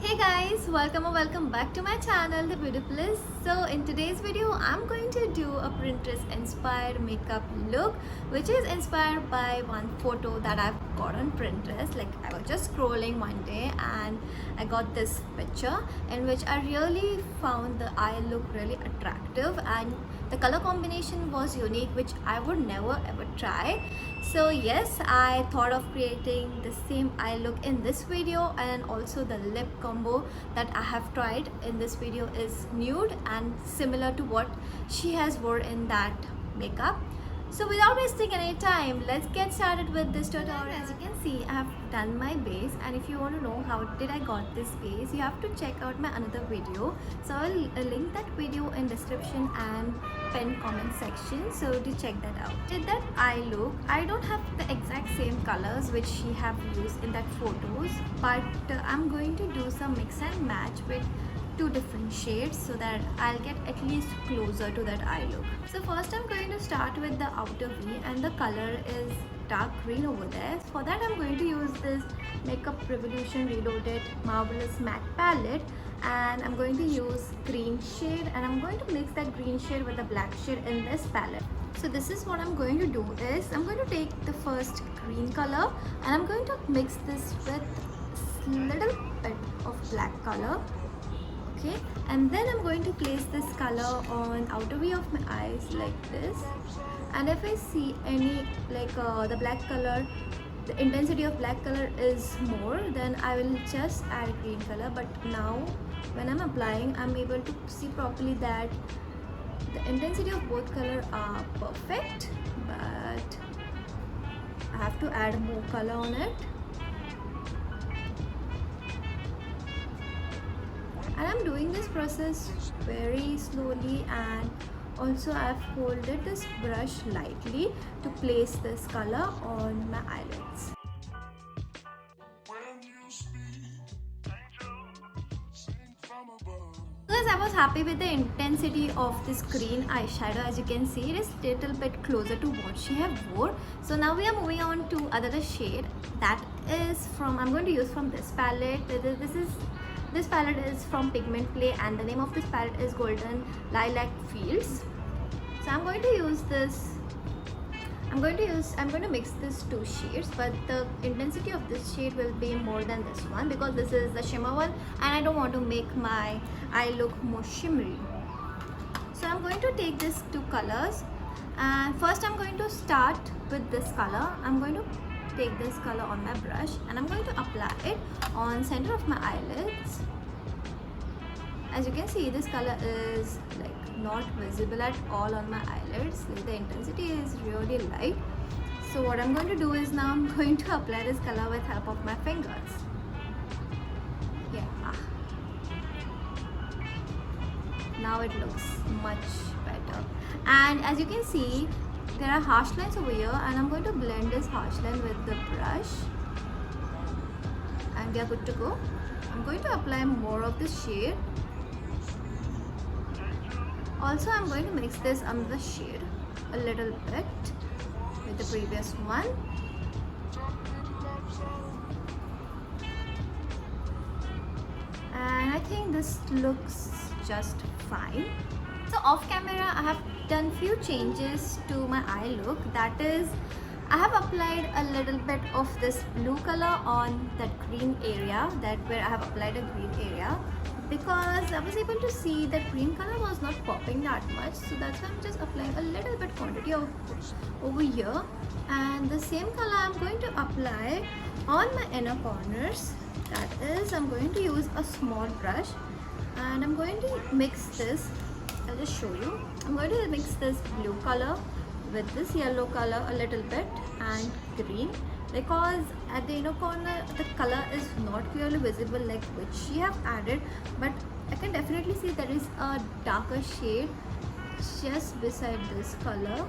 Hey guys, welcome or welcome back to my channel, The Beautifulist. So in today's video, I'm going to do a Pinterest inspired makeup look, which is inspired by one photo that I've got on Pinterest. Like I was just scrolling one day and I got this picture in which I really found the eye look really attractive and the color combination was unique, which I would never ever try. So yes, I thought of creating the same eye look in this video, and also the lip combo that I have tried in this video is nude and similar to what she has wore in that makeup. So without wasting any time, let's get started with this tutorial. As you can see, I have done my base, and if you want to know how did I got this base, you have to check out my another video. So I'll link that video in description and pen comment section, so to check that out. With that eye look, I don't have the exact same colors which she have used in that photos, but I'm going to do some mix and match with two different shades so that I'll get at least closer to that eye look. So first I'm going to start with the outer V, and the color is dark green over there. For that I'm going to use this Makeup Revolution Reloaded Marvelous Matte palette, and I'm going to use green shade, and I'm going to mix that green shade with the black shade in this palette. So this is what I'm going to do is I'm going to take the first green color and I'm going to mix this with little bit of black color. Okay, and then I'm going to place this color on outer V of my eyes like this, and if I see any the black color, the intensity of black color is more, then I will just add green color. But now when I'm applying, I'm able to see properly that the intensity of both color are perfect, but I have to add more color on it. And I'm doing this process very slowly, and also I've folded this brush lightly to place this color on my eyelids. Because I was happy with the intensity of this green eyeshadow, as you can see it is little bit closer to what she have wore. So now we are moving on to another shade that is from, I'm going to use from this palette. This palette is from Pigment Play, and the name of this palette is Golden Lilac Fields. So I'm going to use this. I'm going to mix these two shades, but the intensity of this shade will be more than this one because this is the shimmer one, and I don't want to make my eye look more shimmery. So I'm going to take these two colors, and first I'm going to start with this color. I'm going to take this color on my brush and I'm going to apply it on center of my eyelids. As you can see, this color is like not visible at all on my eyelids. Like, the intensity is really light. So what I'm going to do is now I'm going to apply this color with help of my fingers. Yeah. Now it looks much better. And as you can see, there are harsh lines over here, and I'm going to blend this harsh line with the brush, and we are good to go. I'm going to apply more of this shade. Also, I'm going to mix this another shade a little bit with the previous one. And I think this looks just fine. So off camera, I have done few changes to my eye look. That is, I have applied a little bit of this blue color on that green area, that where I have applied a green area, because I was able to see that green color was not popping that much. So that's why I'm just applying a little bit quantity of over here, and the same color I'm going to apply on my inner corners. That is, I'm going to use a small brush and I'm going to mix this. I'll just show you. I'm going to mix this blue color with this yellow color a little bit and green, because at the inner corner the color is not clearly visible like which she have added, but I can definitely see there is a darker shade just beside this color,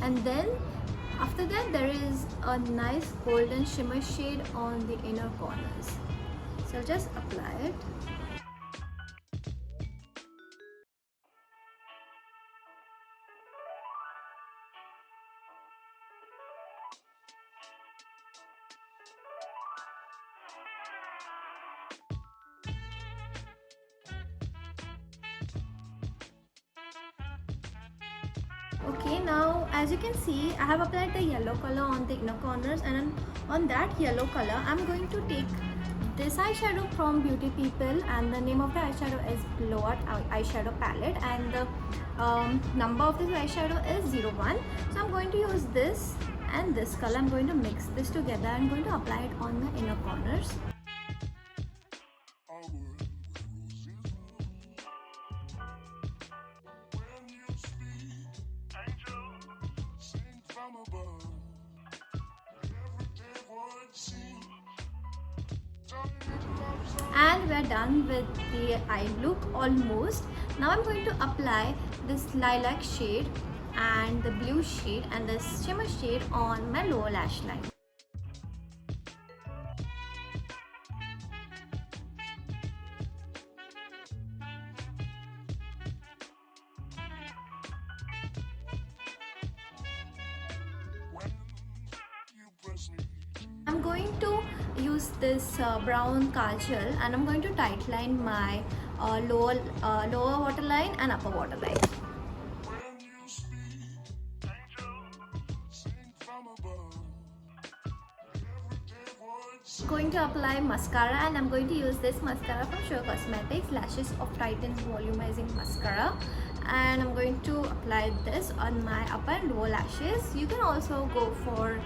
and then after that there is a nice golden shimmer shade on the inner corners. So I'll just apply it. Okay, now as you can see, I have applied the yellow color on the inner corners, and on that yellow color I'm going to take this eyeshadow from Beauty People, and the name of the eyeshadow is Blowout Eyeshadow Palette, and the number of this eyeshadow is 01. So I'm going to use this and this color. I'm going to mix this together. I'm going to apply it on the inner corners. And we're done with the eye look almost. Now I'm going to apply this lilac shade and the blue shade and this shimmer shade on my lower lash line. I'm going to use this brown kajal, and I'm going to tightline my lower waterline and upper waterline. Going to apply mascara, and I'm going to use this mascara from Show Cosmetics, Lashes of Titan Volumizing Mascara, and I'm going to apply this on my upper and lower lashes. You can also go for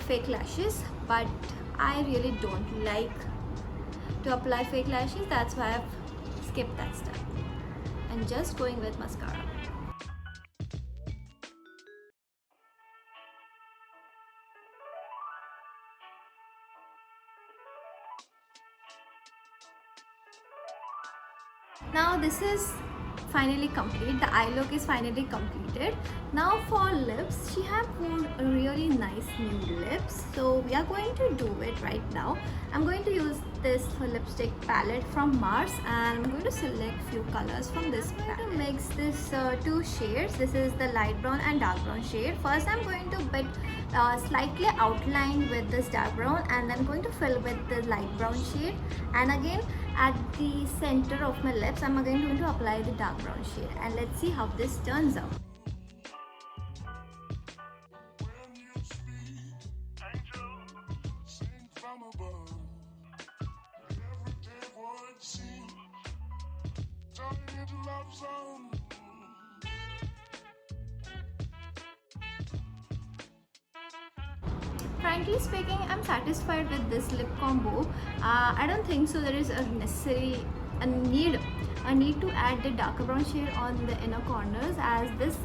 fake lashes, but I really don't like to apply fake lashes, that's why I've skipped that step and just going with mascara. Now this is finally complete. The eye look is finally completed. Now for lips, she have worn really nice nude lips, so we are going to do it right now. I'm going to use this lipstick palette from Mars, and I'm going to select few colors from this palette. To mix this two shades, this is the light brown and dark brown shade. First I'm going to bit slightly outline with this dark brown, and then going to fill with the light brown shade, and again at the center of my lips I'm again going to apply the dark brown shade, and let's see how this turns out. Frankly speaking, I'm satisfied with this lip combo. I don't think so there is a need to add the darker brown shade on the inner corners, as this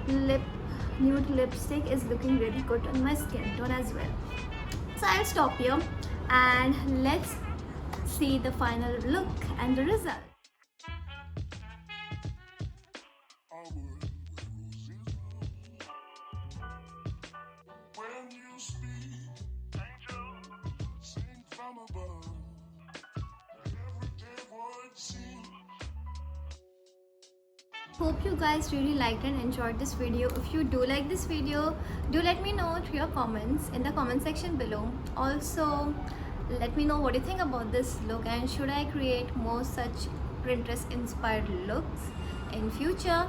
nude lipstick is looking really good on my skin tone as well. So I'll stop here and let's see the final look and the result. Hope you guys really liked and enjoyed this video. If you do like this video, do let me know through your comments in the comment section below. Also, let me know what you think about this look, and should I create more such Pinterest inspired looks in future.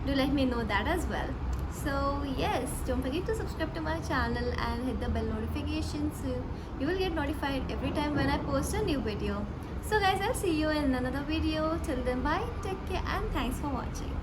Do let me know that as well. So yes, don't forget to subscribe to my channel and hit the bell notification so you will get notified every time when I post a new video. So guys, I'll see you in another video. Till then, bye, take care, and thanks for watching.